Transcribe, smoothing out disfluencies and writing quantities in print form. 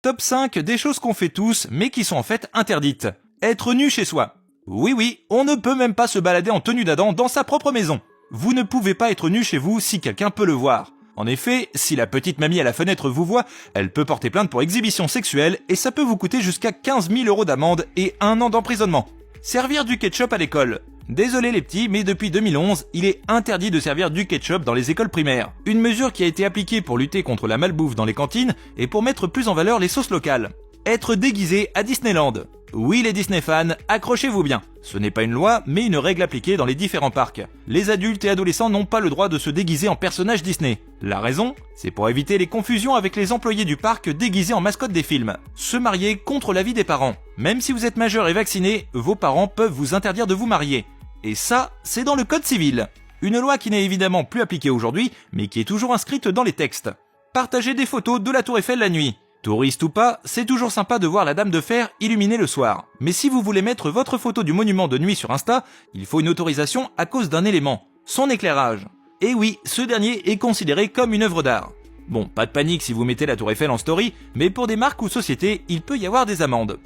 Top 5 des choses qu'on fait tous, mais qui sont en fait interdites. Être nu chez soi. Oui, on ne peut même pas se balader en tenue d'Adam dans sa propre maison. Vous ne pouvez pas être nu chez vous si quelqu'un peut le voir. En effet, si la petite mamie à la fenêtre vous voit, elle peut porter plainte pour exhibition sexuelle et ça peut vous coûter jusqu'à 15 000 € d'amende et 1 an d'emprisonnement. Servir du ketchup à l'école. Désolé les petits, mais depuis 2011, il est interdit de servir du ketchup dans les écoles primaires. Une mesure qui a été appliquée pour lutter contre la malbouffe dans les cantines et pour mettre plus en valeur les sauces locales. Être déguisé à Disneyland. Oui les Disney fans, accrochez-vous bien. Ce n'est pas une loi, mais une règle appliquée dans les différents parcs. Les adultes et adolescents n'ont pas le droit de se déguiser en personnage Disney. La raison, c'est pour éviter les confusions avec les employés du parc déguisés en mascotte des films. Se marier contre l'avis des parents. Même si vous êtes majeur et vacciné, vos parents peuvent vous interdire de vous marier. Et ça, c'est dans le code civil. Une loi qui n'est évidemment plus appliquée aujourd'hui, mais qui est toujours inscrite dans les textes. Partager des photos de la Tour Eiffel la nuit. Touriste ou pas, c'est toujours sympa de voir la Dame de Fer illuminée le soir. Mais si vous voulez mettre votre photo du monument de nuit sur Insta, il faut une autorisation à cause d'un élément, son éclairage. Et oui, ce dernier est considéré comme une œuvre d'art. Bon, pas de panique si vous mettez la Tour Eiffel en story, mais pour des marques ou sociétés, il peut y avoir des amendes.